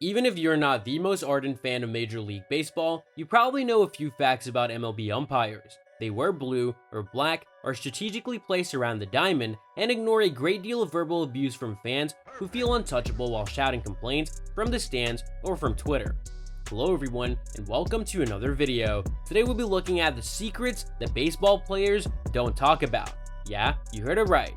Even if you're not the most ardent fan of Major League Baseball, you probably know a few facts about MLB umpires. They wear blue or black, are strategically placed around the diamond, and ignore a great deal of verbal abuse from fans who feel untouchable while shouting complaints from the stands or from Twitter. Hello everyone, and welcome to another video. Today we'll be looking at the secrets that baseball players don't talk about. Yeah, you heard it right.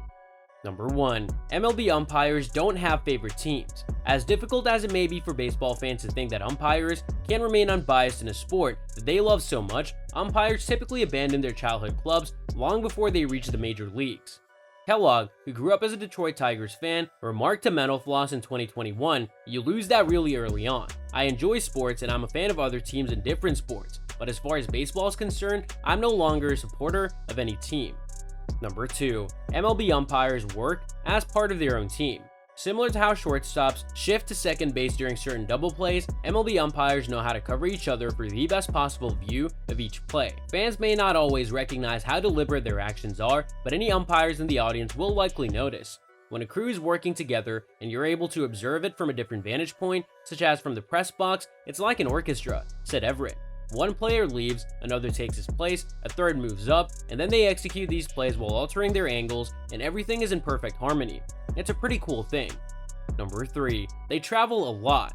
Number 1. MLB umpires don't have favorite teams. As difficult as it may be for baseball fans to think that umpires can remain unbiased in a sport that they love so much, umpires typically abandon their childhood clubs long before they reach the major leagues. Kellogg, who grew up as a Detroit Tigers fan, remarked to Mental Floss in 2021, "You lose that really early on. I enjoy sports and I'm a fan of other teams in different sports, but as far as baseball is concerned, I'm no longer a supporter of any team." Number 2. MLB umpires work as part of their own team. Similar to how shortstops shift to second base during certain double plays, MLB umpires know how to cover each other for the best possible view of each play. Fans may not always recognize how deliberate their actions are, but any umpires in the audience will likely notice. When a crew is working together and you're able to observe it from a different vantage point, such as from the press box, it's like an orchestra, said Everett. One player leaves, another takes his place, a third moves up, and then they execute these plays while altering their angles, and everything is in perfect harmony. It's a pretty cool thing. Number 3. They travel a lot.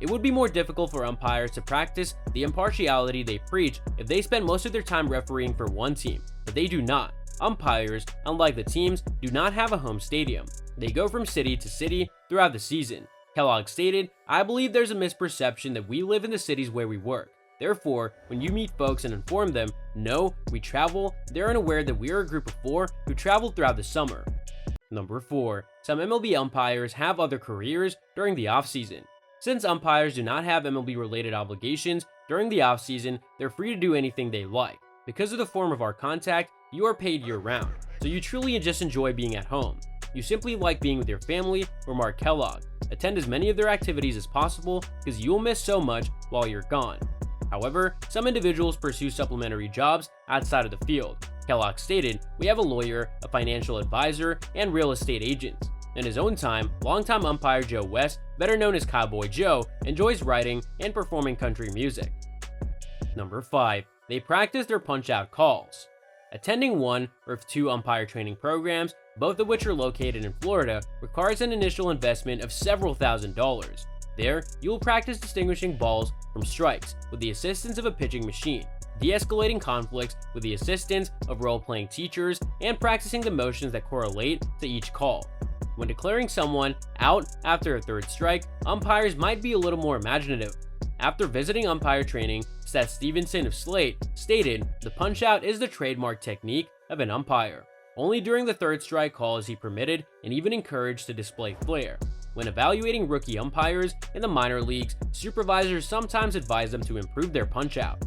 It would be more difficult for umpires to practice the impartiality they preach if they spent most of their time refereeing for one team, but they do not. Umpires, unlike the teams, do not have a home stadium. They go from city to city throughout the season. Kellogg stated, "I believe there's a misperception that we live in the cities where we work. Therefore, when you meet folks and inform them, no, we travel, they're unaware that we are a group of 4 who traveled throughout the summer." Number 4. Some MLB umpires have other careers during the offseason. Since umpires do not have MLB-related obligations during the offseason, they're free to do anything they like. Because of the form of our contact, you are paid year-round, so you truly just enjoy being at home. You simply like being with your family, remarked Kellogg. Attend as many of their activities as possible because you will miss so much while you're gone. However, some individuals pursue supplementary jobs outside of the field. Kellogg stated, "We have a lawyer, a financial advisor, and real estate agents." In his own time, longtime umpire Joe West, better known as Cowboy Joe, enjoys writing and performing country music. Number 5. They practice their punch-out calls. Attending one or 2 umpire training programs, both of which are located in Florida, requires an initial investment of several $1,000s. There, you will practice distinguishing balls from strikes with the assistance of a pitching machine, de-escalating conflicts with the assistance of role-playing teachers, and practicing the motions that correlate to each call. When declaring someone out after a third strike, umpires might be a little more imaginative. After visiting umpire training, Seth Stevenson of Slate stated, "The punch-out is the trademark technique of an umpire. Only during the third strike call is he permitted and even encouraged to display flair. When evaluating rookie umpires in the minor leagues, supervisors sometimes advise them to improve their punch-out."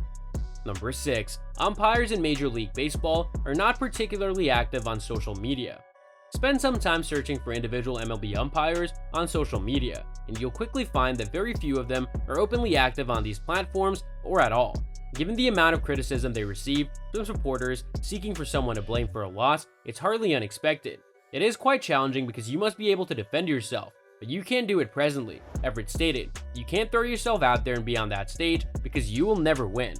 Number 6. Umpires in Major League Baseball are not particularly active on social media. Spend some time searching for individual MLB umpires on social media, and you'll quickly find that very few of them are openly active on these platforms or at all. Given the amount of criticism they receive from supporters seeking for someone to blame for a loss, it's hardly unexpected. It is quite challenging because you must be able to defend yourself, but you can't do it presently, Everett stated. "You can't throw yourself out there and be on that stage because you will never win."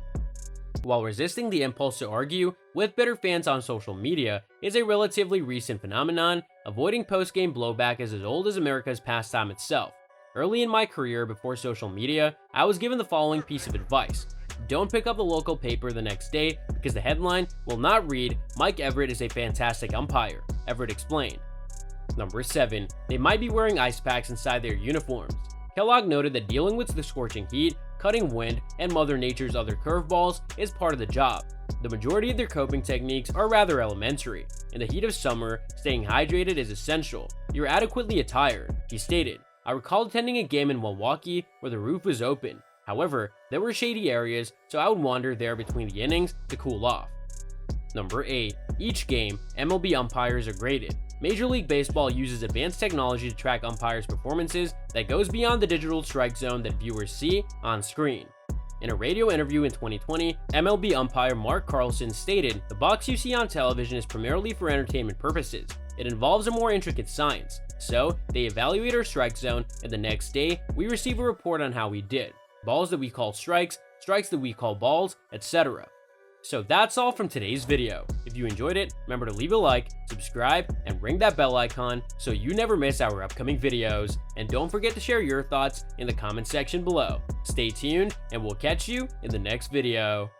While resisting the impulse to argue with bitter fans on social media is a relatively recent phenomenon, avoiding post-game blowback is as old as America's pastime itself. Early in my career before social media, I was given the following piece of advice. Don't pick up the local paper the next day because the headline will not read, "Mike Everett is a fantastic umpire," Everett explained. Number 7. They might be wearing ice packs inside their uniforms. Kellogg noted that dealing with the scorching heat, cutting wind, and Mother Nature's other curveballs is part of the job. The majority of their coping techniques are rather elementary. In the heat of summer, staying hydrated is essential. "You're adequately attired," he stated. "I recall attending a game in Milwaukee where the roof was open. However, there were shady areas, so I would wander there between the innings to cool off." Number 8. Each game, MLB umpires are graded. Major League Baseball uses advanced technology to track umpires' performances that goes beyond the digital strike zone that viewers see on screen. In a radio interview in 2020, MLB umpire Mark Carlson stated, "The box you see on television is primarily for entertainment purposes. It involves a more intricate science. So they evaluate our strike zone, and the next day we receive a report on how we did. Balls that we call strikes, strikes that we call balls, etc. So that's all from today's video. If you enjoyed it, remember to leave a like, subscribe, and ring that bell icon so you never miss our upcoming videos. And don't forget to share your thoughts in the comment section below. Stay tuned, and we'll catch you in the next video.